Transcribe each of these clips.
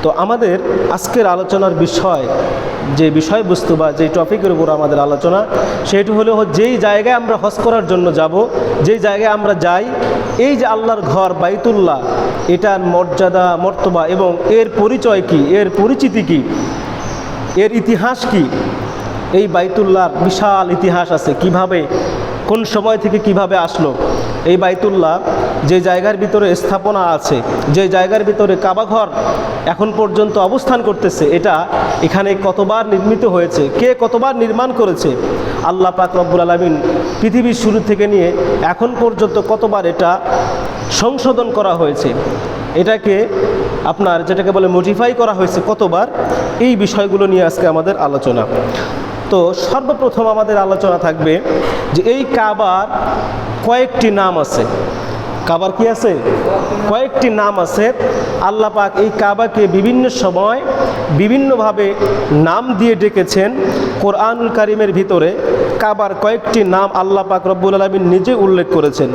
তো আমাদের আজকের আলোচনার বিষয়, যে বিষয়বস্তু বা যে টপিকের উপর আমাদের আলোচনা, সেটি হলো যেই জায়গায় আমরা হজ করার জন্য যাব, যেই জায়গায় আমরা যাই, এই যে আল্লাহর ঘর বাইতুল্লাহ, এটার মর্যাদা মর্তবা এবং এর পরিচয় কি, এর পরিচিতি কি, এর ইতিহাস কি। এই বাইতুল্লাহর বিশাল ইতিহাস আছে, কিভাবে কোন সময় থেকে কিভাবে আসলো। এই বাইতুল্লাহ যে জায়গার ভিতরে স্থাপনা আছে, যে জায়গার ভিতরে কাবাঘর এখন পর্যন্ত অবস্থান করতেছে, এটা এখানে কতবার নির্মিত হয়েছে, কে কতবার নির্মাণ করেছে, আল্লাহ পাক রব্বুল আলামিন পৃথিবীর শুরু থেকে নিয়ে এখন পর্যন্ত কতবার এটা সংশোধন করা হয়েছে, এটাকে আপনার যেটাকে বলে মডিফাই করা হয়েছে কতবার, এই বিষয়গুলো নিয়ে আজকে আমাদের আলোচনা। তো সর্বপ্রথম আমাদের আলোচনা থাকবে যে এই কাবার কয়েকটি নাম আছে। কাবার কি আছে? কয়েকটি নাম আছে। আল্লাহ পাক এই কাবাকে বিভিন্ন সময় বিভিন্নভাবে নাম দিয়ে ডেকেছেন। কোরআনুল কারীমের ভিতরে কাবার কয়েকটি নাম আল্লাহ পাক রব্বুল আলামিন নিজে উল্লেখ করেছেন।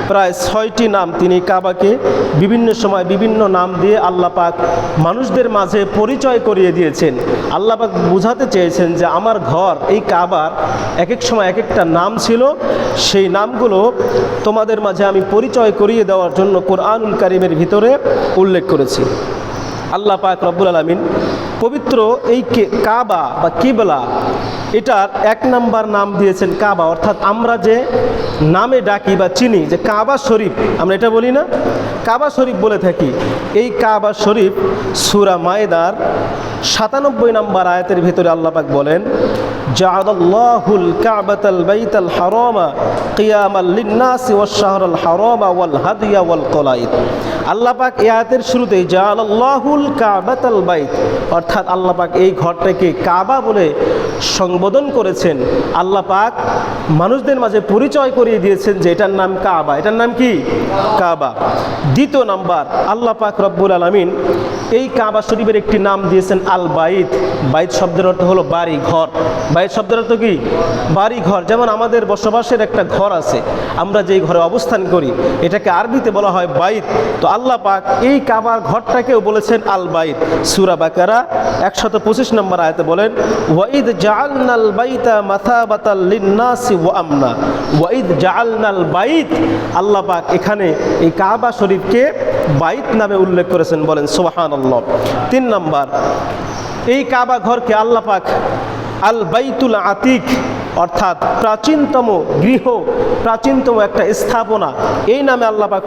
প্রায় 6টি নাম তিনি কাবাকে বিভিন্ন সময় বিভিন্ন নাম দিয়ে আল্লাহ পাক মানুষদের মাঝে পরিচয় করিয়ে দিয়েছেন। আল্লাহ পাক বোঝাতে চেয়েছেন যে আমার ঘর এই কাবার এক এক সময় এক একটা নাম ছিল, সেই নামগুলো তোমাদের মাঝে আমি পরিচয় করিয়ে দেওয়ার জন্য কোরআনুল কারীমের ভিতরে উল্লেখ করেছি। আল্লাহ পাক রব্বুল আলামিন পবিত্র এই কাবা বা কিবলা, এটার 1 নাম্বার নাম দিয়েছেন কাবা। অর্থাৎ আমরা যে নামে ডাকি বা চিনি যে কাবা শরীফ, আমরা এটা বলি না, কাবা শরীফ বলে থাকি। এই কাবা শরীফ সূরা মায়েদার 97 নম্বর আয়াতের ভিতরে আল্লাহ পাক বলেন, জাআলাল্লাহুল কাবাতাল বাইতাল হারামা কিয়ামাল লিন্নাসি ওয়াশ শাহরাল হারামা ওয়াল হাদিয়া ওয়াল কলাইদ। আল্লাহ পাক এই আয়াতের শুরুতেই জাআলাল্লাহুল কাবাতাল বাইত, অর্থাৎ আল্লাহ পাক এই ঘরটাকে কাবা বলে সম্বোধন করেছেন। আল্লাহ পাক মানুষদের মাঝে পরিচয় করিয়ে দিয়েছেন যে এটার নাম কাবা। এটার নাম কি? কাবা। দ্বিতীয় নাম্বার, আল্লাহ পাক রব্বুল আলামিন এই কাবা শরীফের একটি নাম দিয়েছেন আল বাইত। বাইত শব্দের অর্থ হলো বাড়ি ঘর। বাইত শব্দের অর্থ কি? বাড়ি ঘর। যেমন আমাদের বসবাসের একটা ঘর আছে, আমরা যেই ঘরে অবস্থান করি, এটাকে আরবিতে বলা হয় বাইত। তো আল্লাহ পাক এই কাবার ঘরটাকেও বলেছেন আল বাইত। সূরা বাকারা 125 নম্বর আয়াতে বলেন, ওয়াইদ জাআলনাল বাইতা মাসাবাতাল লিন্নাসি ওয়া আমনা। ওয়াইদ জাআলনাল বাইত, আল্লাহ পাক এখানে এই কাবা শরীফকে বাইত নামে উল্লেখ করেছেন, বলেন সুবহানাল্লাহ। 3 নাম্বার, এই কাবা ঘরকে আল্লাহ পাক আল বাইতুল আতিক, অর্থাৎ প্রাচীনতম গৃহ, প্রাচীনতম একটা স্থাপনা, এই নামে আল্লাহ পাক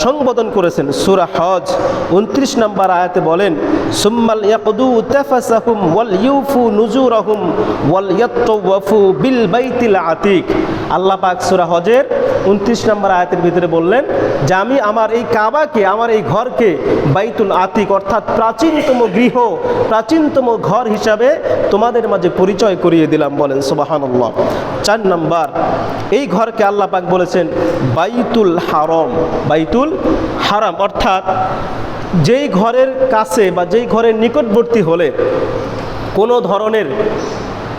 সম্বোধন করেছেন। সূরা হজ 29 নম্বর আয়াতে বলেন, সুম্মাল ইয়াকদু তাফাসাহুম ওয়াল ইউফু নুজুরহুম ওয়াল ইয়াতাওয়াফু বিল বাইতিল আতিক। আল্লাহ পাক সূরা হজের 29 নম্বর আয়াতের ভিতরে বললেন যে আমি আমার এই কাবাকে, আমার এই ঘরকে বাইতুল আতিক, অর্থাৎ প্রাচীনতম গৃহ, প্রাচীনতম ঘর হিসাবে তোমাদের মাঝে পরিচয় করিয়ে দিলাম, বলেন সুবহানাল্লাহ। 4 নাম্বার, এই ঘরকে আল্লাহ পাক বলেছেন বাইতুল হারাম। বাইতুল হারাম অর্থাৎ যেই ঘরের কাছে বা যেই ঘরের নিকটবর্তী হলে কোনো ধরনের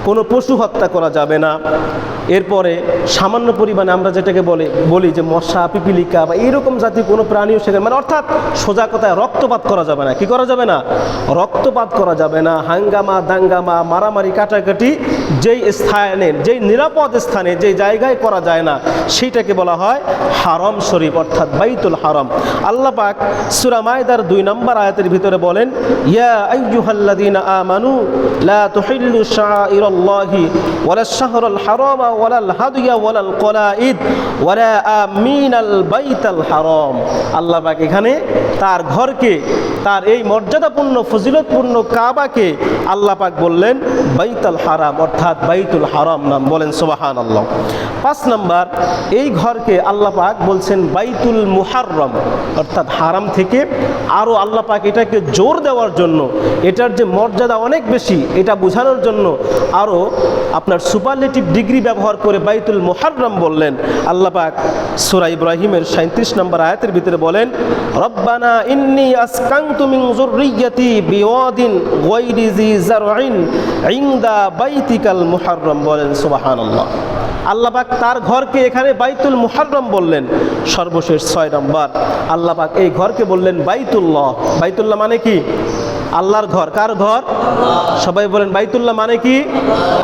কোনো পশু হত্যা করা যাবে না। এরপরে সামান্য পরিমাণে আমরা যেটাকে বলি যে মশা, পিপিলিকা বা এইরকম জাতীয় কোনো প্রাণীও সেখানে, মানে অর্থাৎ সোজা কথায় রক্তপাত করা যাবে না। কি করা যাবে না? রক্তপাত করা যাবে না। হাঙ্গামা দাঙ্গামা, মারামারি কাটাকাটি যেই স্থানে, যেই নিরাপদ স্থানে, যেই জায়গায় করা যায় না, সেইটাকে বলা হয় হারম শরীফ, অর্থাৎ বাইতুল হারাম। আল্লাহ পাক সূরা মায়েদার 2 নম্বর আয়াতের ভিতরে বলেন, ইয়া আইয়ুহাল্লাযীনা আমানু লা তুহিল্লু শাআইরাল্লাহি ওয়ালাশ শাহরাল হারামা ওয়ালাল হাদিয়া ওয়ালাল কলাইদ ওয়ালা আমিনাল বাইতাল হারাম। আল্লাহ পাক এখানে তার ঘরকে, তার এই মর্যাদাপূর্ণ ফজিলতপূর্ণ কাবাকে আল্লাহ পাক বললেন বাইতুল হারাম, অর্থাৎ বাইতুল হারাম নাম, বলেন সুবহানাল্লাহ। 5 নাম্বার, এই ঘরকে আল্লাহ পাক বলছেন বাইতুল মুহাররম, অর্থাৎ হারাম থেকে আরও আল্লাহ পাক এটাকে জোর দেওয়ার জন্য, এটার যে মর্যাদা অনেক বেশি এটা বোঝানোর জন্য আরও আপনার সুপারলেটিভ ডিগ্রি ব্যবহার করে বাইতুল মুহাররম বললেন। আল্লাহ পাক সূরা ইব্রাহিমের 37 নম্বর আয়াতের ভিতরে বলেন, রব্বানা ইন্নী আসকানতু মিন যুররিয়্যাতি বিওয়াদিন গায়রি জি যারইন ইনদা বাইতিকাল মুহাররম, বলেন সুবহানাল্লাহ। আল্লাহ পাক তার ঘরকে এখানে বাইতুল মুহাররম বললেন। সর্বশেষ 6 নম্বর, আল্লাহ পাক এই ঘরকে বললেন বাইতুল্লাহ। বাইতুল্লাহ মানে কি? আল্লাহর ঘর। কার ঘর? সবাই বলেন বাইতুল্লাহ মানে কি?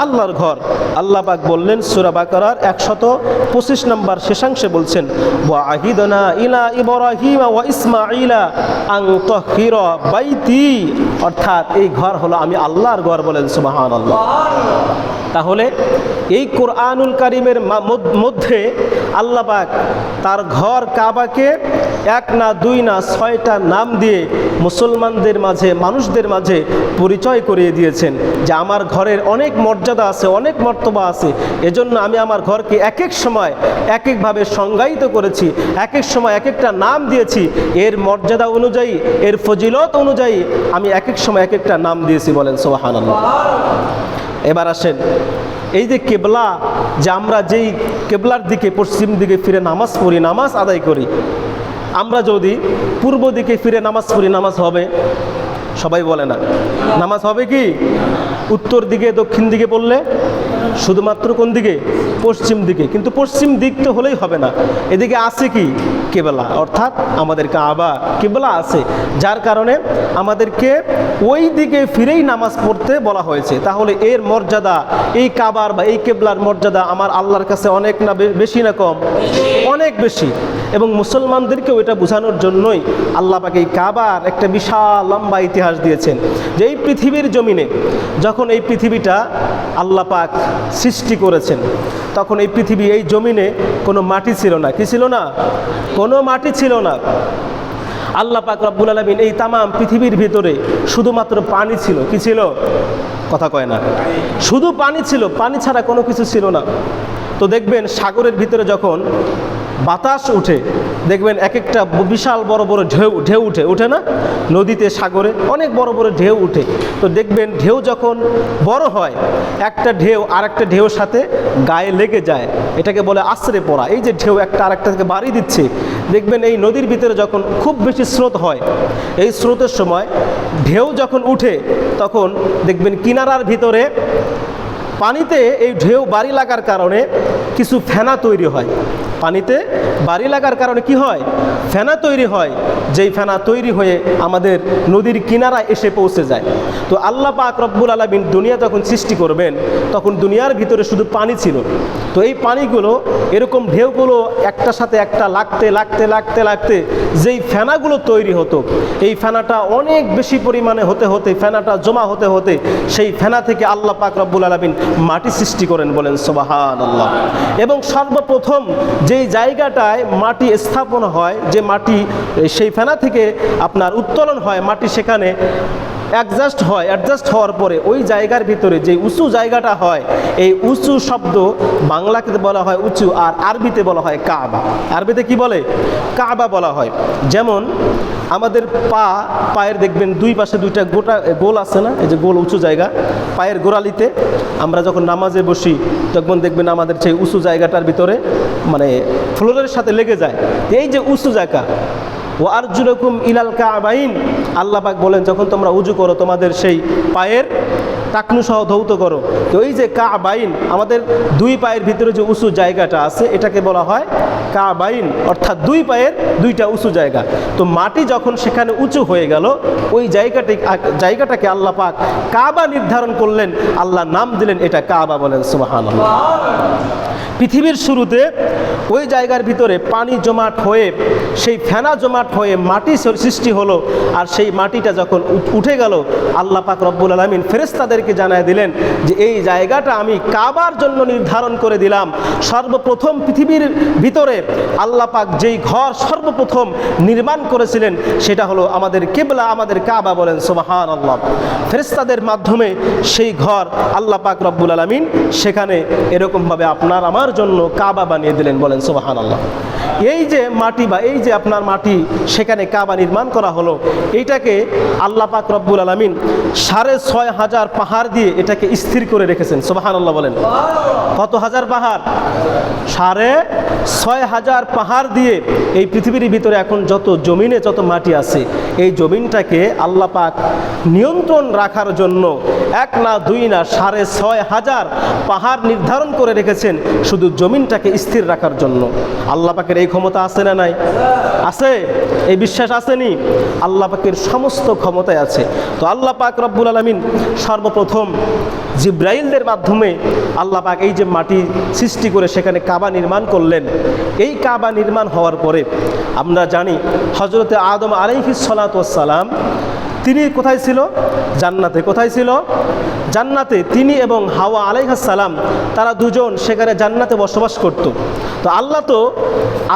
আল্লাহর ঘর। আল্লাহ পাক বললেন সূরা বাকারার 125 নম্বর শেষাংশে বলছেন, ওয়া আহিদনা ইলা ইব্রাহিম ওয়া ইসমাঈলা আন তাহিরা বাইতি, অর্থাৎ এই ঘর হলো আমি আল্লাহর ঘর। বলেন সুবহানাল্লাহ। তাহলে এই কোরআনুল কারীমের মধ্যে আল্লাহ পাক তার ঘর কাবাকে এক না দুই না 6টা নাম দিয়ে মুসলমানদের মাঝে, মানুষদের মাঝে পরিচয় করিয়ে দিয়েছেন যে আমার ঘরের অনেক মর্যাদা আছে, অনেক মর্তবা আছে। এজন্য আমি আমার ঘরকে এক এক সময় এক একভাবে সংজ্ঞায়িত করেছি, এক এক সময় এক একটা নাম দিয়েছি। এর মর্যাদা অনুযায়ী, এর ফজিলত অনুযায়ী আমি এক এক সময় এক একটা নাম দিয়েছি। বলেন সুবহানাল্লাহ। এবার আসেন, এই যে কেবলা, যে আমরা যেই কেবলার দিকে, পশ্চিম দিকে ফিরে নামাজ পড়ি, নামাজ আদায় করি, আমরা যদি পূর্ব দিকে ফিরে নামাজ পড়ি, নামাজ হবে? সবাই বলে না। নামাজ হবে কি? উত্তর দিকে, দক্ষিণ দিকে পড়লে শুধুমাত্র কোন দিকে? পশ্চিম দিকে। কিন্তু পশ্চিম দিক তো হলেই হবে না, এদিকে আছে কি? কেবলা, অর্থাৎ আমাদের কাবা কেবলা আছে, যার কারণে আমাদেরকে ওই দিকে ফিরেই নামাজ পড়তে বলা হয়েছে। তাহলে এর মর্যাদা, এই কাবার বা এই কেবলার মর্যাদা আমার আল্লাহর কাছে অনেক না বেশি না কম? অনেক বেশি। এবং মুসলমানদেরকেও এটা বোঝানোর জন্যই আল্লাহ পাক এই কাবার একটা বিশাল লম্বা ইতিহাস দিয়েছেন যে এই পৃথিবীর জমিনে যখন এই পৃথিবীটা আল্লাহ পাক সৃষ্টি করেছেন, তখন এই পৃথিবী, এই জমিনে কোনো মাটি ছিল না। কি ছিল না? কোনো মাটি ছিল না। আল্লাহ পাক রব্বুল আলামিন এই তামাম পৃথিবীর ভিতরে শুধুমাত্র পানি ছিল। কি ছিল? কথা কয় না। শুধু পানি ছিল, পানি ছাড়া কোনো কিছু ছিল না। তো দেখবেন সাগরের ভিতরে যখন বাতাস উঠে, দেখবেন এক একটা বিশাল বড় বড় ঢেউ উঠে না? নদীতে, সাগরে অনেক বড় বড় ঢেউ উঠে। তো দেখবেন ঢেউ যখন বড় হয়, একটা ঢেউ আর একটা ঢেউর সাথে গায়ে লেগে যায়, এটাকে বলে আছড়ে পড়া। এই যে ঢেউ একটা আর একটাকে বাড়ি দিচ্ছে, দেখবেন এই নদীর ভিতরে যখন খুব বেশি স্রোত হয়, এই স্রোতের সময় ঢেউ যখন উঠে, তখন দেখবেন কিনারার ভিতরে পানিতে এই ঢেউ বাড়ি লাগার কারণে কিছু ফেনা তৈরি হয়। পানিতে বাড়ি লাগার কারণে কি হয়? ফেনা তৈরি হয়। যেই ফেনা তৈরি হয়ে আমাদের নদীর কিনারায় এসে পৌঁছে যায়। তো আল্লাহ পাক রব্বুল আলামিন দুনিয়া যখন সৃষ্টি করবেন, তখন দুনিয়ার ভিতরে শুধু পানি ছিল। তো এই পানিগুলো, এরকম ঢেউগুলো একটার সাথে একটা লাগতে লাগতে লাগতে লাগতে যেই ফেনাগুলো তৈরি হতো, এই ফেনাটা অনেক বেশি পরিমাণে হতে হতে, ফেনাটা জমা হতে হতে, সেই ফেনা থেকে আল্লাহ পাক রব্বুল আলামিন মাটি সৃষ্টি করেন। বলেন সুবহানাল্লাহ। এবং সর্বপ্রথম যেই জায়গাটায় মাটি স্থাপন হয়, যে মাটি সেই ফেনা থেকে আপনার উত্তোলন হয় মাটি, সেখানে অ্যাডজাস্ট হওয়ার পরে ওই জায়গার ভিতরে যে উঁচু জায়গাটা হয়, এই উঁচু শব্দ বাংলাতে বলা হয় উঁচু, আর আরবিতে বলা হয় কাবা। আরবিতে কি বলে? কাবা বলা হয়। যেমন আমাদের পায়ের দেখবেন দুই পাশে দুইটা গোল আছে না? এই যে গোল উঁচু জায়গা, পায়ের গোড়ালিতে আমরা যখন নামাজে বসি, তখন দেখবেন আমাদের সেই উঁচু জায়গাটার ভিতরে মানে ফ্লোরের সাথে লেগে যায়। এই যে উঁচু জায়গা, ও আরজুলকুম ইলাল কাবাইন, আল্লাহ পাক বলেন যখন তোমরা উজু করো, তোমাদের সেই পায়ের টাকনু সহ ধৌত করো। তো এই যে কাবাইন, আমাদের দুই পায়ের ভিতরে যে উঁচু জায়গাটা আছে, এটাকে বলা হয় কাবাইন, অর্থাৎ দুই পায়ের দুইটা উঁচু জায়গা। তো মাটি যখন সেখানে উঁচু হয়ে গেল, ওই জায়গাটাকে আল্লাহ পাক কাবা নির্ধারণ করলেন, আল্লাহ নাম দিলেন এটা কাবা। বলেন সুবহানাল্লাহ। পৃথিবীর শুরুতে ওই জায়গার ভিতরে পানি জমাট হয়ে, সেই ফেনা জমাট হয়ে মাটি সৃষ্টি হলো। আর সেই মাটিটা যখন উঠে গেল, আল্লাহ পাক রব্বুল আলামিন ফেরেশতাদেরকে জানায় দিলেন যে এই জায়গাটা আমি কাবার জন্য নির্ধারণ করে দিলাম। সর্বপ্রথম পৃথিবীর ভিতরে আল্লাহ পাক যেই ঘর সর্বপ্রথম নির্মাণ করেছিলেন, সেটা হলো আমাদের কিবলা, আমাদের কাবা। বলেন সুবহানাল্লাহ। ফেরেশতাদের মাধ্যমে সেই ঘর আল্লাহ পাক রব্বুল আলামিন সেখানে এরকমভাবে আপনার আমার জন্য কাবা বানিয়ে দিলেন। বলেন সুবহানাল্লাহ। এই যে মাটি বা এই যে আপনার মাটি, সেখানে কাবা নির্মাণ করা হলো, এইটাকে আল্লাহ পাক রব্বুল আলামিন 6,500 পাহাড় দিয়ে এটাকে স্থির করে রেখেছেন। সুবহানাল্লাহ বলেন। কত হাজার পাহাড়? 6,500 পাহাড় দিয়ে এই পৃথিবীর ভিতরে এখন যত জমিনে যত মাটি আছে, এই জমিনটাকে আল্লাহ পাক নিয়ন্ত্রণ রাখার জন্য এক না দুই না 6,500 পাহাড় নির্ধারণ করে রেখেছেন শুধু জমিনটাকে স্থির রাখার জন্য। আল্লাহ পাকের এই ক্ষমতা আছে না নাই? আছে। এই বিশ্বাস আসেনি? আল্লাহ পাকের সমস্ত ক্ষমতায় আছে। তো আল্লাহ পাক রব্বুল আলামিন সর্বপ্রথম জিব্রাইলদের মাধ্যমে আল্লাহ পাক এই যে মাটি সৃষ্টি করে সেখানে কাবা নির্মাণ করলেন। এই কাবা নির্মাণ হওয়ার পরে আমরা জানি হযরতে আদম আলাইহিস সালাতু ওয়াস সালাম তিনি কোথায় ছিল? জান্নাতে। কোথায় ছিল? জান্নাতে। তিনি এবং হাওয়া আলাইহিস সালাম তারা দুজন সেখানে জান্নাতে বসবাস করত। তো আল্লাহ তো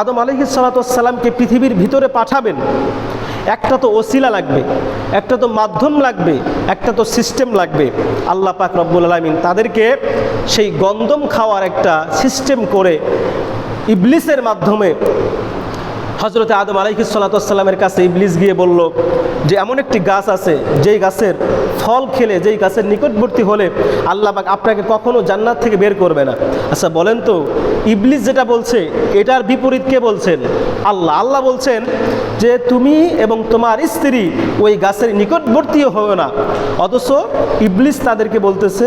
আদম আলাইহিস সালাতু ওয়াস সালামকে পৃথিবীর ভিতরে পাঠাবেন, একটা তো ওসিলা লাগবে, একটা তো মাধ্যম লাগবে, একটা তো সিস্টেম লাগবে। আল্লাহ পাক রব্বুল আলামিন তাদেরকে সেই গন্ধম খাওয়ার একটা সিস্টেম করে ইবলিসের মাধ্যমে হযরতে আদম আলাইহিস সালাতু ওয়াস সালামের কাছে ইবলিস গিয়ে বলল যে এমন একটি গাছ আছে যেই গাছের ফল খেলে, যেই গাছের নিকটবর্তী হলে আল্লাহ পাক আপনাকে কখনো জান্নাত থেকে বের করবে না। আচ্ছা বলেন তো, ইবলিস যেটা বলছে এটার বিপরীত কে বলছেন? আল্লাহ। আল্লাহ বলছেন যে তুমি এবং তোমার স্ত্রী ওই গাছের নিকটবর্তীও হবে না। অথচ ইবলিস তাদেরকে বলতেছে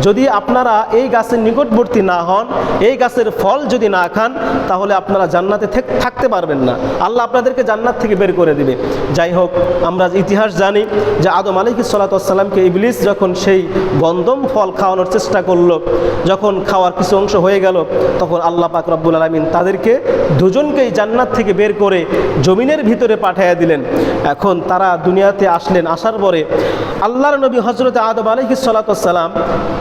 যদি আপনারা এই গাছের নিকটবর্তী না হন, এই গাছের ফল যদি না খান, তাহলে আপনারা জান্নাতে থাকতে পারবেন না, আল্লাহ আপনাদেরকে জান্নাত থেকে বের করে দিবে। যাই হোক, আমরা ইতিহাস জানি যে আদম আলাইহিস সালাতু ওয়াস সালামকে ইবলিস যখন সেই গন্ধম ফল খাওয়ানোর চেষ্টা করলো, যখন খাওয়ার কিছু অংশ হয়ে গেল, তখন আল্লাহ পাক রব্বুল আলামিন তাদেরকে দুজনকেই জান্নাত থেকে বের করে জমিনের ভিতরে পাঠিয়ে দিলেন। এখন তারা দুনিয়াতে আসলেন। আসার পরে আল্লাহর নবী হযরতে আদম আলাইহিস সালাতু ওয়াস সালাম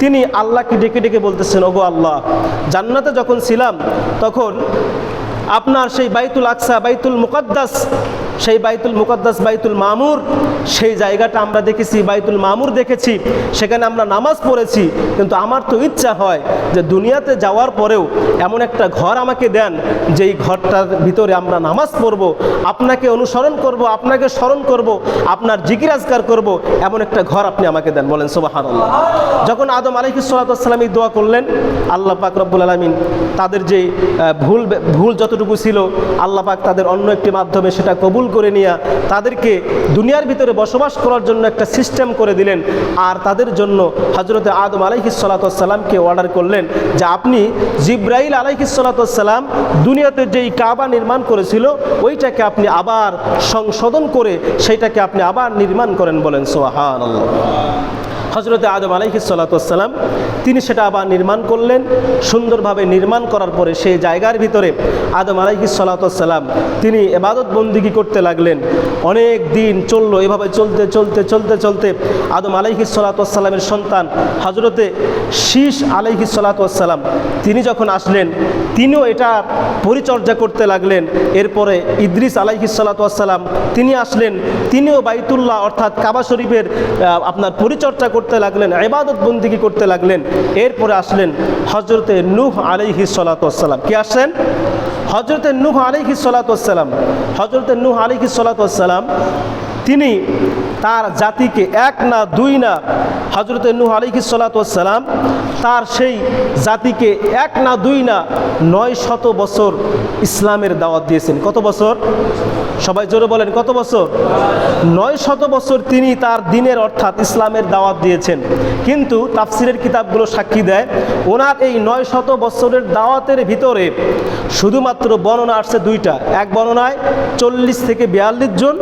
তিনি আল্লাহকে ডেকে ডেকে বলতেছেন, ওগো আল্লাহ, জান্নাতে যখন ছিলাম তখন আপনার সেই বাইতুল আকসা, বাইতুল মুকাদ্দাস, সেই বাইতুল মুকাদ্দাস, বাইতুল মামুর, সেই জায়গাটা আমরা দেখেছি, বাইতুল মামুর দেখেছি, সেখানে আমরা নামাজ পড়েছি। কিন্তু আমার তো ইচ্ছা হয় যে দুনিয়াতে যাওয়ার পরেও এমন একটা ঘর আমাকে দেন, যেই ঘরটার ভিতরে আমরা নামাজ পড়ব, আপনাকে অনুসরণ করব, আপনাকে স্মরণ করব, আপনার জিকির আজকার করব, এমন একটা ঘর আপনি আমাকে দেন। বলেন সুবহানাল্লাহ। যখন আদম আলাইহিস সালাতু ওয়াস সালাম এই দোয়া করলেন, আল্লাহ পাক রব্বুল আলামিন তাদের যে ভুল যতটুকু ছিল, আল্লাহ পাক তাদের অন্য একটি মাধ্যমে সেটা কবুল করে নিয়ে তাদেরকে দুনিয়ার ভিতরে বসবাস করার জন্য একটা সিস্টেম করে দিলেন। আর তাদের জন্য হযরতে আদম আলাইহিস সালাতু ওয়াস সালামকে অর্ডার করলেন যে আপনি জিব্রাইল আলাইহিস সালাতু ওয়াস সালাম দুনিয়াতে যেই কাবা নির্মাণ করেছিল ওইটাকে আপনি আবার সংশোধন করে সেইটাকে আপনি আবার নির্মাণ করেন। বলেন সুবহানাল্লাহ। হযরতে আদম আলাইহিস সালাতু ওয়াস সালাম তিনি সেটা আবার নির্মাণ করলেন। সুন্দরভাবে নির্মাণ করার পরে সেই জায়গার ভিতরে আদম আলাইহিস সালাতু ওয়াস সালাম তিনি ইবাদত বন্দেগী করতে লাগলেন। অনেক দিন চললো, এভাবে চলতে চলতে চলতে চলতে আদম আলাইহিস সালাতু ওয়াস সালামের সন্তান হযরতে শীস আলাইহিস সালাতু ওয়াস সালাম তিনি যখন আসলেন, তিনিও এটা পরিচর্যা করতে লাগলেন। এরপরে ইদ্রিস আলাইহিস সালাতু ওয়াস সালাম তিনি আসলেন, তিনিও বাইতুল্লাহ অর্থাৎ কাবা শরীফের আপনার পরিচর্যা করতে লাগলেন, ইবাদত বন্দেগী করতে লাগলেন। এরপরে আসলেন হযরতে নূহ আলাইহিস সালাতু ওয়াস সালাম। কি আসেন? হযরতে নূহ আলাইহিস সালাতু ওয়াস সালাম। হযরতে নূহ আলাইহিস সালাতু ওয়াস সালাম তিনি তার জাতিকে এক না দুই না, হযরতে নূহ আলাইহিস সালাতু ওয়াস সালাম তার সেই জাতিকে এক না দুই না 900 বছর ইসলামের দাওয়াত দিয়েছেন। কত বছর? সবাই জোরে বলেন, কত বছর? 900 বছর তিনি তার দ্বীনের অর্থাৎ ইসলামের দাওয়াত দিয়েছেন। কিন্তু তাফসিরের কিতাবগুলো সাক্ষী দেয় ওনার এই 900 বছরের দাওয়াতের ভিতরে শুধুমাত্র বর্ণনা আসছে দুইটা। এক বর্ণনায় 40 থেকে 42 জন,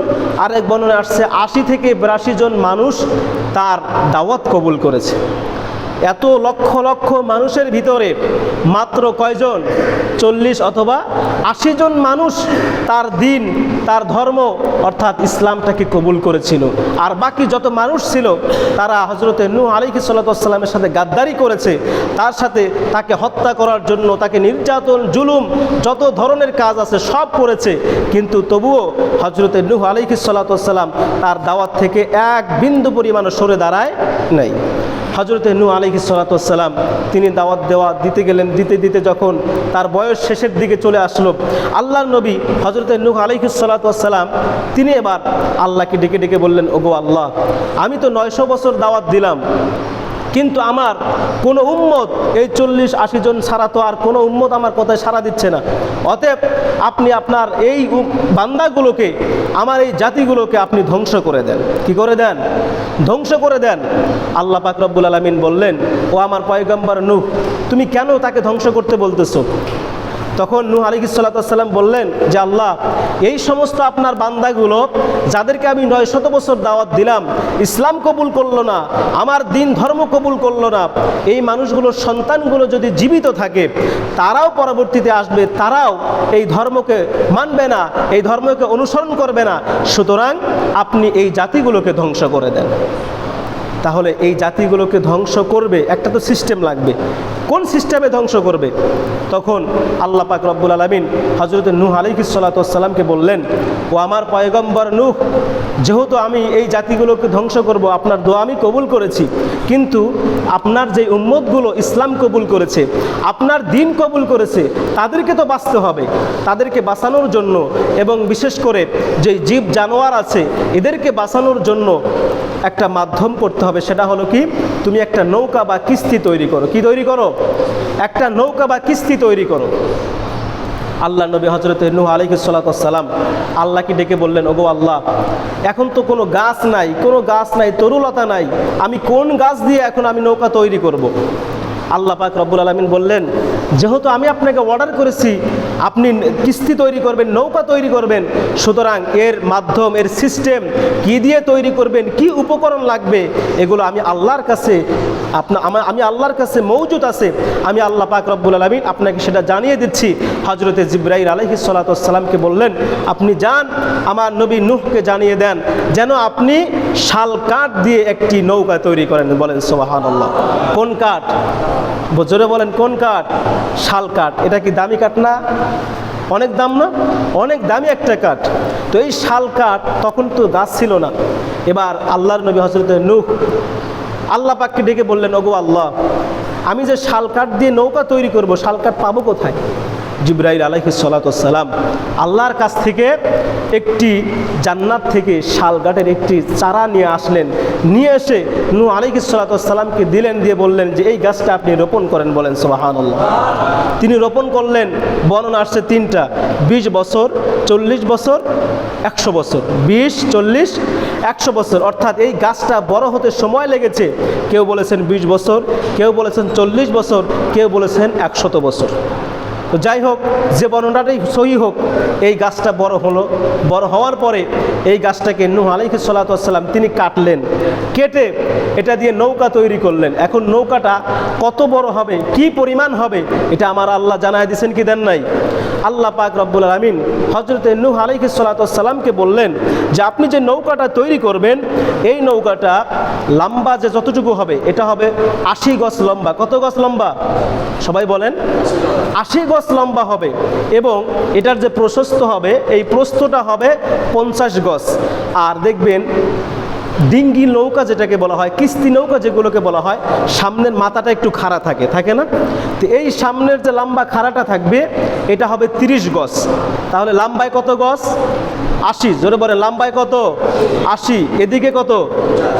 আর এক বর্ণনায় আসছে 80 থেকে 82 জন মানুষ তার দাওয়াত কবুল করেছে। এত লক্ষ লক্ষ মানুষের ভিতরে মাত্র কয়জন? 40 অথবা 80 জন মানুষ তার দিন, তার ধর্ম অর্থাৎ ইসলামটাকে কবুল করেছিল। আর বাকি যত মানুষ ছিল তারা হযরতে নূহ আলাইহিস সালাতু ওয়াস সালামের সাথে গাদ্দারি করেছে, তার সাথে তাকে হত্যা করার জন্য, তাকে নির্যাতন, জুলুম, যত ধরনের কাজ আছে সব করেছে। কিন্তু তবুও হযরতে নূহ আলাইহিস সালাতু ওয়াস সালাম তার দাওয়াত থেকে এক বিন্দু পরিমাণও সরে দাঁড়ায় নাই। হযরতে নূহ আলাইহিস সালাতু ওয়াস সালাম তিনি দাওয়াত দিতে গেলেন, দিতে দিতে যখন তার বয়স শেষের দিকে চলে আসলো, আল্লাহর নবী হযরতে নূহ আলাইহিস সালাতু ওয়াস সালাম তিনি এবার আল্লাহকে ডেকে ডেকে বললেন, ওগো আল্লাহ, আমি তো 900 বছর দাওয়াত দিলাম, কিন্তু আমার কোনো উম্মত এই 40-80 জন ছাড়া তো আর কোনো উম্মত আমার কথায় সাড়া দিচ্ছে না। অতএব আপনি আপনার এই বান্দাগুলোকে, আমার এই জাতিগুলোকে আপনি ধ্বংস করে দেন। কি করে দেন? ধ্বংস করে দেন। আল্লাহ পাক রব্বুল আলামিন বললেন, ও আমার পয়গম্বর নূহ, তুমি কেন তাকে ধ্বংস করতে বলতেছো? তখন নূহ আলাইহিস সালাতু ওয়াস সালাম বললেন যে আল্লাহ, এই সমস্ত আপনার বান্দাগুলো যাদেরকে আমি 900 বছর দাওয়াত দিলাম, ইসলাম কবুল করলো না, আমার দিন ধর্ম কবুল করলো না, এই মানুষগুলোর সন্তানগুলো যদি জীবিত থাকে তারাও পরবর্তীতে আসবে, তারাও এই ধর্মকে মানবে না, এই ধর্মকে অনুসরণ করবে না, সুতরাং আপনি এই জাতিগুলোকে ধ্বংস করে দেন। তাহলে এই জাতিগুলোকে ধ্বংস করবে, একটা তো সিস্টেম লাগবে। কোন সিস্টেমে ধ্বংস করবে? তখন আল্লাহ পাক রব্বুল আলামিন হযরত নূহ আলাইহিস সালাতু ওয়াস সালামকে বললেন, ও আমার পয়গম্বর নূহ, যেহেতু আমি এই জাতিগুলোকে ধ্বংস করব, আপনার দোয়া আমি কবুল করেছি, কিন্তু আপনার যে উম্মতগুলো ইসলাম কবুল করেছে, আপনার দিন কবুল করেছে, তাদেরকে তো বাঁচতে হবে। তাদেরকে বাঁচানোর জন্য এবং বিশেষ করে যে জীব জানোয়ার আছে এদেরকে বাঁচানোর জন্য একটা মাধ্যম করতে হবে। সেটা হলো কি? তুমি একটা নৌকা বা কিস্তি তৈরি করো। কি তৈরি করো? একটা নৌকা বা কিস্তি তৈরি করো। আল্লাহ নবী হযরত নূহ আলাইহিস সালাতু ওয়াস সালাম আল্লাহকে ডেকে বললেন, ওগো আল্লাহ, এখন তো কোনো গাছ নাই, কোনো গাছ নাই, তরুলতা নাই, আমি কোন গাছ দিয়ে এখন আমি নৌকা তৈরি করব? আল্লাহ পাক রব্বুল আলামিন বললেন, যেহেতু আমি আপনাকে অর্ডার করেছি আপনি কিস্তি তৈরি করবেন, নৌকা তৈরি করবেন, সুতরাং এর মাধ্যম, এর সিস্টেম কি দিয়ে তৈরি করবেন, কি উপকরণ লাগবে, এগুলো আমি আল্লাহর কাছে আমি আল্লাহর কাছে মওজুদ আছে। আমি আল্লাহ পাক রব্বুল আলামিন আপনাকে সেটা জানিয়ে দিচ্ছি। হযরতে জিবরাইল আলাইহিস সালাতু ওয়াস সালামকে বললেন, আপনি যান আমার নবী নূহকে জানিয়ে দেন যেন আপনি শাল কাঠ দিয়ে একটি নৌকা তৈরি করেন। বলেন সুবহানাল্লাহ। কোন কাঠ? জোরে বলেন, কোন কাঠ? শাল কাঠ। এটা কি দামি কাঠ না? অনেক দাম না? অনেক দামি একটা কাঠ। তো এই শাল কাঠ, তখন তো গাছ ছিল না। এবার আল্লাহর নবী হযরত নূহ আল্লাহ পাককে ডেকে বললেন, ওগো আল্লাহ, আমি যে শাল কাঠ দিয়ে নৌকা তৈরি করব, শাল কাঠ পাবো কোথায়? জিবরাইল আলাইহিস সালাতু ওয়াস সালাম আল্লাহর কাছ থেকে একটি জান্নাত থেকে শাল কাঠের একটি চারা নিয়ে আসলেন। নিয়ে এসে নূহ আলাইহিস সালাতু ওয়াস সালামকে দিলেন, দিয়ে বললেন যে এই গাছটা আপনি রোপণ করেন। বলেন সুবহানাল্লাহ। তিনি রোপণ করলেন। বর্ণনা আসছে তিনটা: 20 বছর, 40 বছর, 100 বছর। 20, 40, 100 বছর। অর্থাৎ এই গাছটা বড় হতে সময় লেগেছে। কেউ বলেছেন 20 বছর, কেউ বলেছেন 40 বছর, কেউ বলেছেন 100 বছর। তো যাই হোক, যে বর্ণনাটাই সহি হোক, এই গাছটা বড় হলো। বড় হওয়ার পরে এই গাছটাকে নূহ আলাইহিস সালাতু ওয়াস সালাম তিনি কাটলেন। কেটে এটা দিয়ে নৌকা তৈরি করলেন। এখন নৌকাটা কত বড় হবে, কি পরিমাণ হবে, এটা আমার আল্লাহ জানায় দিয়েছেন কি দেন নাই? আল্লাহ পাক রব্বুল আলামিন হযরতে নূহ আলাইহিস সালাতু ওয়াস সালামকে বললেন যে আপনি যে নৌকাটা তৈরি করবেন, এই নৌকাটা লম্বা যে যতটুকু হবে, এটা হবে 80 গজ লম্বা। কত গজ লম্বা? সবাই বলেন। 80 গজ লম্বা হবে। এবং এটার যে প্রশস্ত হবে, এই প্রস্থটা হবে 50 গজ। আর দেখবেন ডিঙ্গি নৌকা যেটাকে বলা হয়, কিস্তি নৌকা যেগুলোকে বলা হয়, সামনের মাথাটা একটু খাড়া থাকে, থাকে না? তো এই সামনের যে লম্বা খাড়াটা থাকবে, এটা হবে 30 গজ। তাহলে লম্বায় কত গজ? 80। জোরে বলে, লম্বায় কত? 80। এদিকে কত?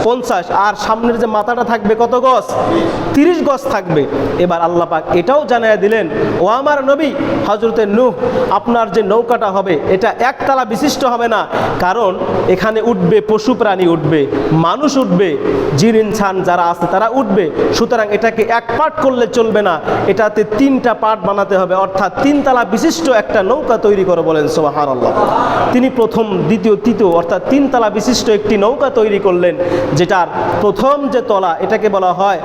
50। আর সামনের যে মাথাটা থাকবে কত গজ? 30 গজ থাকবে। এবার আল্লাহ পাক এটাও জানায় দিলেন, ও আমার নবী হযরতে নূহ, আপনার যে নৌকাটা হবে এটা একতলা বিশিষ্ট হবে না, কারণ এখানে উঠবে পশু প্রাণী, উঠবে মানুষ, উঠবে জিন ইনসান যারা আছে তারা উঠবে। সুতরাং এটাকে এক পার্ট করলে চলবে না, এটাতে 3টা পার্ট বানাতে হবে, অর্থাৎ 3 তলা বিশিষ্ট একটা নৌকা তৈরি করো। বলেন সুবহানাল্লাহ। তিনি প্রথম, দ্বিতীয়, তৃতীয় অর্থাৎ 3 তলা বিশিষ্ট একটি নৌকা তৈরি করলেন, যেটার প্রথম যে তলা এটাকে বলা হয়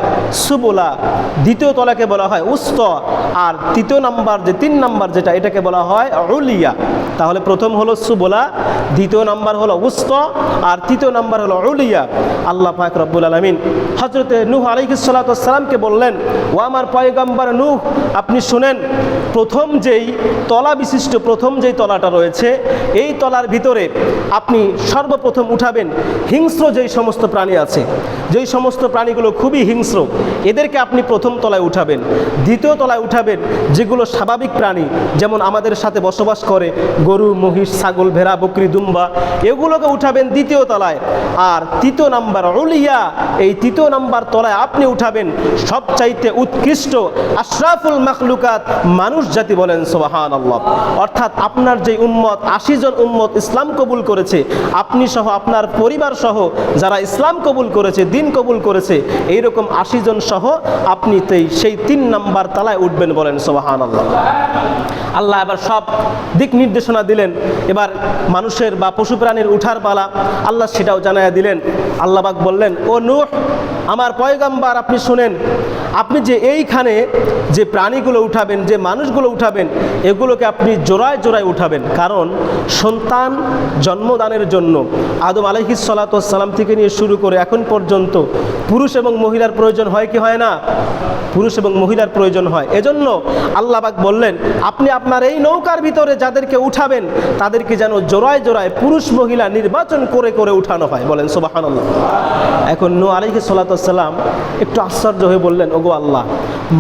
সুবুলা, দ্বিতীয় তলাকে বলা হয় উস্ত, আর তৃতীয় নাম্বার যে 3 নাম্বার যেটা এটাকে বলা হয় উলিয়া। তাহলে প্রথম হলো সুবুলা, দ্বিতীয় নাম্বার হলো উস্ত, আর তৃতীয় নাম্বার হলো উলিয়া। আল্লাহ পাক রব্বুল আলামিন হযরতে নূহ আলাইহিস সালাতু ওয়াস সালামকে বললেন, ও আমার পয়গম্বর নূহ, আপনি শুনেন, প্রথম যেই তলা বিশিষ্ট প্রথম যেই তলাটা রয়েছে, এই তলার ভিতরে আপনি সর্বপ্রথম উঠাবেন হিংস্র যেই সমস্ত প্রাণী আছে, যেই সমস্ত প্রাণীগুলো খুবই হিংস্র, এদেরকে আপনি প্রথম তলায় উঠাবেন। দ্বিতীয় তলায় উঠাবেন যেগুলো স্বাভাবিক প্রাণী, যেমন আমাদের সাথে বসবাস করে, গরু, মহিষ, ছাগল, ভেড়া, বকরি, দুম্বা, এগুলোকে উঠাবেন দ্বিতীয় তলায়। আর তৃতীয় নাম্বার উলিয়া, এই তৃতীয় নাম্বার তলায় আপনি উঠাবেন সবচাইতে উৎকৃষ্ট আশরাফুল মাখলুকাত মানুষ জাতি। বলেন সুবহানাল্লাহ। অর্থাৎ আপনার যে উম্মত 80 জন উম্মত ইসলাম কবুল করেছে, আপনি সহ আপনার পরিবার সহ যারা ইসলাম কবুল করেছে, দিন কবুল করেছে, এইরকম 80 জন সহ আপনি সেই 3 নাম্বার তলায় উঠবেন। বলেন সুবহানাল্লাহ। আল্লাহ এবার সব দিক নির্দেশনা দিলেন। এবার মানুষের বা পশু প্রাণীর উঠার পালা, আল্লাহ সেটাও জানায়া দিলেন। আল্লাহ পাক বললেন, ও নূহ আমার পয়গম্বর, আপনি শুনেন, আপনি যে এইখানে যে প্রাণীগুলো উঠাবেন, যে মানুষগুলো উঠাবেন, এগুলোকে আপনি জোড়ায় জোড়ায় উঠাবেন। কারণ সন্তান জন্মদানের জন্য আদম আলাইহিস সালাতু ওয়াস সালাম থেকে নিয়ে শুরু করে এখন পর্যন্ত পুরুষ এবং মহিলার প্রয়োজন হয় কি হয় না? পুরুষ এবং মহিলার প্রয়োজন হয়। এজন্য আল্লাহ পাক বললেন, আপনি আপনার এই নৌকার ভিতরে যাদেরকে উঠাবেন তাদেরকে যেন জোড়ায় জোড়ায় পুরুষ মহিলা নির্বাচন করে করে উঠানো হয়। বলেন সুবহানাল্লাহ। এখন নূহ আলাইহিস সালাতু ওয়াস সালাম একটু আশ্চর্য হয়ে বললেন, ওগো আল্লাহ,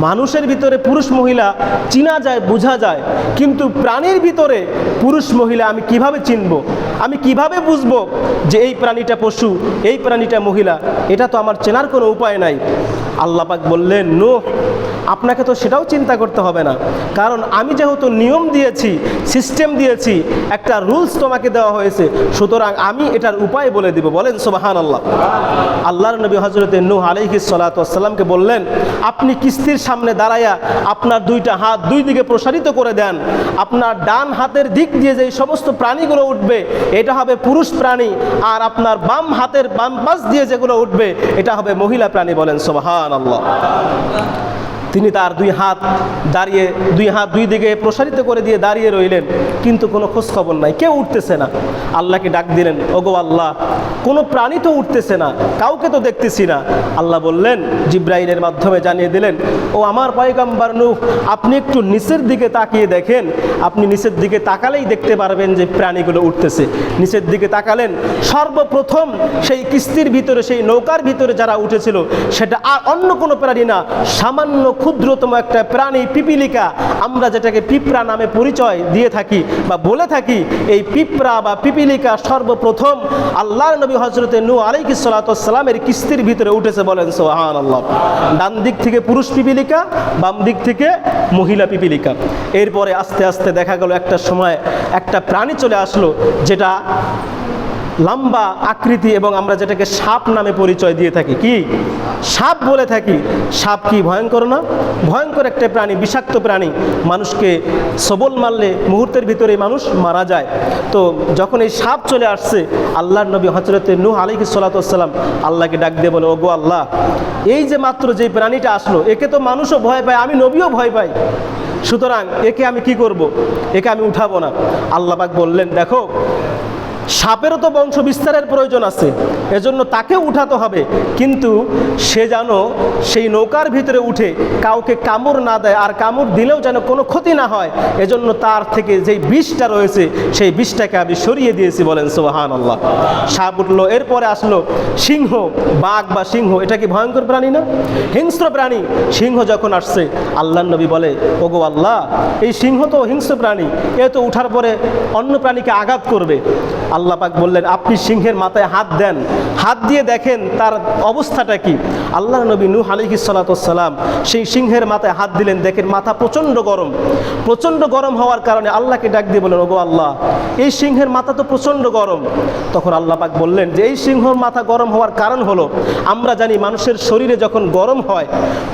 মানুষের ভিতরে পুরুষ মহিলা চিনা যায়, বোঝা যায়, কিন্তু প্রাণীর ভিতরে পুরুষ মহিলা আমি কিভাবে চিনব? আমি কিভাবে বুঝবো যে এই প্রাণীটা পশু, এই প্রাণীটা মহিলা? এটা তো আমার চেনার কোনো উপায় নাই। আল্লাহ পাক বললেন, নূহ আপনাকে তো সেটাও চিন্তা করতে হবে না, কারণ আমি যেহেতু নিয়ম দিয়েছি, সিস্টেম দিয়েছি, একটা রুলস তোমাকে দেওয়া হয়েছে, সুতরাং আমি এটার উপায় বলে দিব। বলেন সুবহানাল্লাহ। আল্লাহর নবী হযরত নূহ আলাইহিস সালাতু ওয়াস সালামকে বললেন, আপনি কিস্তির সামনে দাঁড়ায়া আপনার দুইটা হাত দুই দিকে প্রসারিত করে দেন। আপনার ডান হাতের দিক দিয়ে যে সমস্ত প্রাণীগুলো উঠবে এটা হবে পুরুষ প্রাণী, আর আপনার বাম হাতের বাম পাশ দিয়ে যেগুলো উঠবে এটা হবে মহিলা প্রাণী। বলেন সুবহানাল্লাহ। তিনি তার দুই হাত দুই দিকে প্রসারিত করে দিয়ে দাঁড়িয়ে রইলেন, কিন্তু কোনো খোঁজ খবর নাই, কেউ উঠতেছে না। আল্লাহকে ডাক দিলেন, ওগো আল্লাহ, কোনো প্রাণী তো উঠতেছে না, কাউকে তো দেখতেছি না। আল্লাহ বললেন, জিব্রাইলের মাধ্যমে জানিয়ে দিলেন, ও আমার পয়গম্বর নূহ, আপনি একটু নিচের দিকে তাকিয়ে দেখেন। আপনি নিচের দিকে তাকালেই দেখতে পারবেন যে প্রাণীগুলো উঠতেছে। নিচের দিকে তাকালেন, সর্বপ্রথম সেই কিস্তির ভিতরে, সেই নৌকার ভিতরে যারা উঠেছিল সেটা আর অন্য কোনো প্রাণী না, সামান্য ক্ষুদ্রতম একটা প্রাণী, পিপিলিকা। আমরা যেটাকে পিঁপড়া নামে পরিচয় দিয়ে থাকি বা বলে থাকি, এই পিঁপড়া বা পিপিলিকা সর্বপ্রথম আল্লাহর নবী হযরত নূহ আলাইহিস সালাতু ওয়াস সালামের কিস্তির ভিতরে উঠেছে। বলেন সুবহানাল্লাহ। ডান দিক থেকে পুরুষ পিপিলিকা, বাম দিক থেকে মহিলা পিপিলিকা। এরপরে আস্তে আস্তে দেখা গেল একটা সময় একটা প্রাণী চলে আসলো, যেটা লম্বা আকৃতি এবং আমরা যেটাকে সাপ নামে পরিচয় দিয়ে থাকি। কি সাপ বলে থাকি। সাপ কি ভয়ঙ্কর না? ভয়ঙ্কর একটা প্রাণী, বিষাক্ত প্রাণী। মানুষকে সবল মারলে মুহূর্তের ভিতরে মানুষ মারা যায়। তো যখন এই সাপ চলে আসছে, আল্লাহর নবী হযরত নূহ আলাইহিস সালাতু ওয়াস সালাম আল্লাহকে ডাক দিয়ে বলে, ওগো আল্লাহ, এই যে মাত্র যে প্রাণীটা আসলো, একে তো মানুষও ভয় পায়, আমি নবীও ভয় পাই, সুতরাং একে আমি কি করব? একে আমি উঠাবো না। আল্লাহ পাক বললেন, দেখো, সাপেরও তো বংশ বিস্তারের প্রয়োজন আছে, এজন্য তাকে উঠাতে হবে, কিন্তু সে যেন সেই নৌকার ভিতরে উঠে কাউকে কামড় না দেয়, আর কামড় দিলেও যেন কোনো ক্ষতি না হয়, এজন্য তার থেকে যেই বিষটা রয়েছে সেই বিষটাকে আমি সরিয়ে দিয়েছি। বলেন সুবহানাল্লাহ। সাপ উঠলো, এরপরে আসলো সিংহ, বাঘ বা সিংহ। এটা কি ভয়ঙ্কর প্রাণী না? হিংস্র প্রাণী। সিংহ যখন আসছে, আল্লাহর নবী বলে, ওগো আল্লাহ, এই সিংহ তো হিংস্র প্রাণী, এ তো উঠার পরে অন্য প্রাণীকে আঘাত করবে। আল্লাহ পাক বললেন, আপনি সিংহের মাথায় হাত দেন, হাত দিয়ে দেখেন তার অবস্থাটা কি। আল্লাহর নবী নূহ আলাইহিস সালাতু ওয়াস সালাম সেই সিংহের মাথায় হাত দিলেন, দেখেন মাথা প্রচণ্ড গরম। প্রচণ্ড গরম হওয়ার কারণে আল্লাহকে ডাক দিয়ে বলেন, ওগো আল্লাহ, এই সিংহের মাথা তো প্রচণ্ড গরম। তখন আল্লাহ পাক বললেন যে এই সিংহের মাথা গরম হওয়ার কারণ হলো, আমরা জানি মানুষের শরীরে যখন গরম হয়,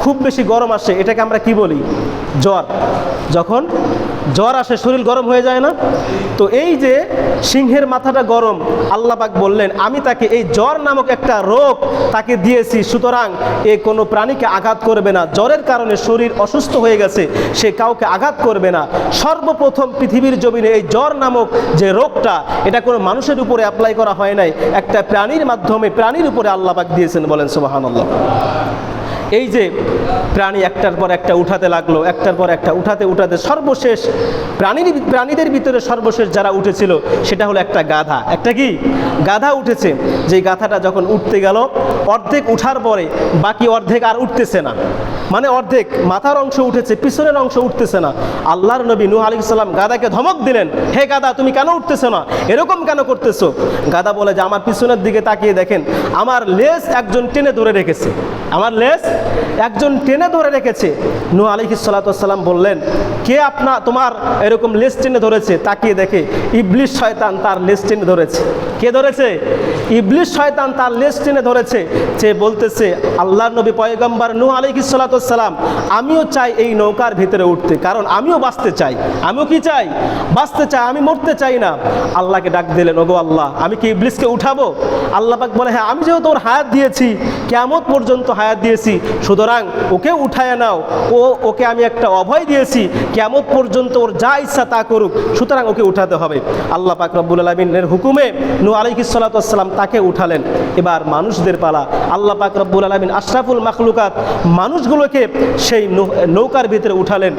খুব বেশি গরম আসে, এটাকে আমরা কি বলি? জ্বর। যখন জ্বর আসে শরীর গরম হয়ে যায় না? তো এই যে সিংহের মাথাটা গরম, আল্লাহ পাক বললেন আমি তাকে এই জ্বর নামক একটা রোগ তাকে দিয়েছি, সুতরাং এ কোনো প্রাণীকে আঘাত করবে না। জ্বরের কারণে শরীর অসুস্থ হয়ে গেছে, সে কাউকে আঘাত করবে না। সর্বপ্রথম পৃথিবীর জমিনে এই জ্বর নামক যে রোগটা, এটা কোনো মানুষের উপরে অ্যাপ্লাই করা হয় নাই, একটা প্রাণীর মাধ্যমে প্রাণীর উপরে আল্লাহ পাক দিয়েছেন। বলেন সুবহানাল্লাহ। এই যে প্রাণী একটার পর একটা উঠাতে লাগলো, একটার পর একটা উঠাতে উঠাতে সর্বশেষ প্রাণীদের ভিতরে সর্বশেষ যারা উঠেছিল সেটা হলো একটা গাধা। একটা কি গাধা উঠেছে। যেই গাধাটা যখন উঠতে গেল, অর্ধেক উঠার পরে বাকি অর্ধেক আর উঠতেছে না, মানে অর্ধেক মাথার অংশ উঠেছে, পিছনের অংশ উঠতেছে না। আল্লাহর নবী নূহ আলাইহিস সালাম গাধাকে ধমক দিলেন, হে গাধা, তুমি কেন উঠতেছো না, এরকম কেন করতেছো? গাধা বলে যে আমার পিছনের দিকে তাকিয়ে দেখেন, আমার লেজ একজন টেনে ধরে রেখেছে, আমার লেজ একজন টেনে ধরে রেখেছে। নূহ আলাইহিস সালাম বললেন, কে তোমার এরকম লেজ টেনে ধরেছে? তাকিয়ে দেখে ইবলিস শয়তান তার লেজ টেনে ধরেছে। কে ধরেছে? ইবলিস শয়তান তার লেজ টেনে ধরেছে। সে বলতেছে, আল্লাহর নবী পয়গম্বর নূহ আলাইহিস সালাম, আমিও চাই এই নৌকার ভিতরে উঠতে, কারণ আমিও বাঁচতে চাই। আমিও কি চাই? বাঁচতে চাই, আমি মরতে চাই না। আল্লাহকে ডাক দিলেন, ওগো আল্লাহ, আমি কি ইবলিসকে উঠাবো? আল্লাহ পাক বলে, হ্যাঁ, আমি যেহেতু ওর হায়াত দিয়েছি, কিয়ামত পর্যন্ত হায়াত দিয়েছি, সুতরাং ওকে উঠায় নাও। ওকে আমি একটা অভয় দিয়েছি, কিয়ামত পর্যন্ত ওর যা ইচ্ছা তা করুক, সুতরাং ওকে উঠাতে হবে। আল্লাহ পাক রব্বুল আলামিনের হুকুমে নূহ আলাইহিস সালাম তাকে উঠালেন। এবার মানুষদের পালা। আল্লাহ পাক রব্বুল আলামিন আশরাফুল মাখলুকাত মানুষগুলোকে সেই নৌকার ভিতরে উঠালেন।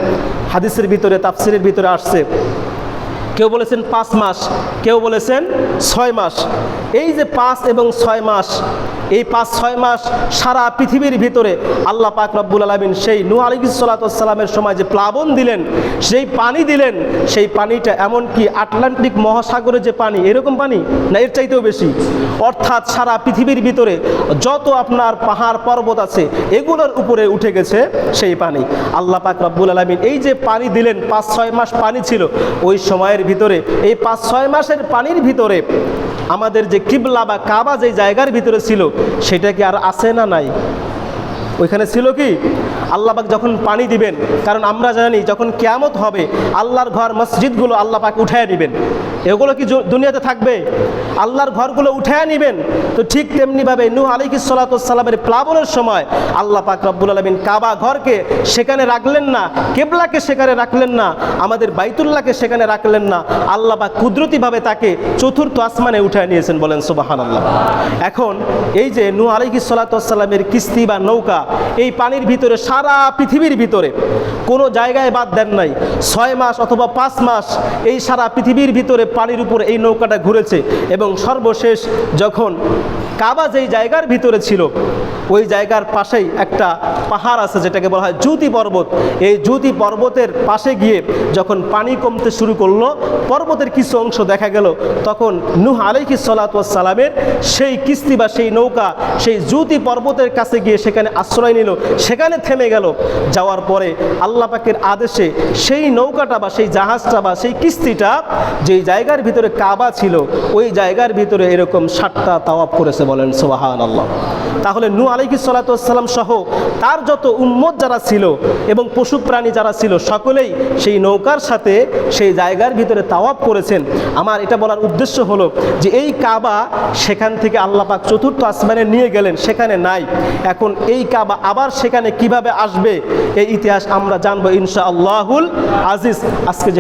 হাদিসের ভিতরে, তাফসিরের ভিতরে আসছে, কেউ বলেছেন 5 মাস, কেউ বলেছেন 6 মাস। এই যে 5 এবং 6 মাস, এই 5-6 মাস সারা পৃথিবীর ভিতরে আল্লাহ পাক রব্বুল আলামিন সেই নূহ আলাইহিস সালামের সময় যে প্লাবন দিলেন, সেই পানি দিলেন, সেই পানিটা এমনকি আটলান্টিক মহাসাগরে যে পানি, এরকম পানি না, এর চাইতেও বেশি। অর্থাৎ সারা পৃথিবীর ভিতরে যত আপনার পাহাড় পর্বত আছে, এগুলোর উপরে উঠে গেছে সেই পানি। আল্লাহ পাক রব্বুল আলামিন এই যে পানি দিলেন, 5-6 মাস পানি ছিল ওই সময়ের ভিতরে। এই 5-6 মাসের পানির ভিতরে আমাদের যে কিবলা বা কাবা যে জায়গার ভিতরে ছিল, সেটা কি আর আছে না নাই? ওইখানে ছিল কি? আল্লাহ পাক যখন পানি দিবেন, কারণ আমরা জানি যখন কিয়ামত হবে আল্লাহর ঘর মসজিদগুলো আল্লাহ পাক উঠায় নেবেন। এগুলো কি দুনিয়াতে থাকবে? আল্লাহর ঘরগুলো উঠায় নেবেন। তো ঠিক তেমনিভাবে নূহ আলাইহিস সালামের প্লাবনের সময় আল্লাহ পাক রব্বুল আলামিন কাবা ঘরকে সেখানে রাখলেন না, কিবলাকে সেখানে রাখলেন না, আমাদের বাইতুল্লাহকে সেখানে রাখলেন না। আল্লাহ পাক কুদরতিভাবে তাকে চতুর্থ আসমানে উঠায় নিয়েছেন, বলেন সুবহানাল্লাহ। এখন এই যে নূহ আলাইহিস সালামের কিস্তি বা নৌকা, এই পানির ভিতরে সারা পৃথিবীর ভিতরে কোনো জায়গায় বাদ দেন নাই। 6 মাস অথবা 5 মাস এই সারা পৃথিবীর ভিতরে পানির উপরে এই নৌকাটা ঘুরেছে। এবং সর্বশেষ যখন কাবা যেই জায়গার ভিতরে ছিল, ওই জায়গার পাশেই একটা পাহাড় আছে যেটাকে বলা হয় জুতি পর্বত। এই জুতি পর্বতের পাশে গিয়ে যখন পানি কমতে শুরু করলো, পর্বতের কিছু অংশ দেখা গেল, তখন নূহ আলাইহিস সালামের সেই কিস্তি বা সেই নৌকা সেই জুতি পর্বতের কাছে গিয়ে সেখানে আশ্রয় নিল, সেখানে থেমে গেল। যাওয়ার পরে আল্লাহ পাকের আদেশে সেই নৌকাটা বা সেই জাহাজটা বা সেই কিস্তিটা যেই জায়গার ভিতরে কাবা ছিল, ওই জায়গার ভিতরে এরকম 7টা তাওয়াফ করেছে, বলেন সুবহানাল্লাহ। তাহলে নূহ আলাইহিস সালাম সহ তার যত উম্মত যারা ছিল এবং পশু প্রাণী যারা ছিল, সকলেই সেই নৌকার সাথে সেই জায়গার ভিতরে তাওয়াফ করেছেন। আমার এটা বলার উদ্দেশ্য হলো যে এই কাবা সেখান থেকে আল্লাহ পাক চতুর্থ আসমানে নিয়ে গেলেন, সেখানে নাই। এখন এই কাবা আবার সেখানে কিভাবে আসবে, এই ইতিহাস আমরা জানবো ইনশাআল্লাহুল আজিজ। আজকে যে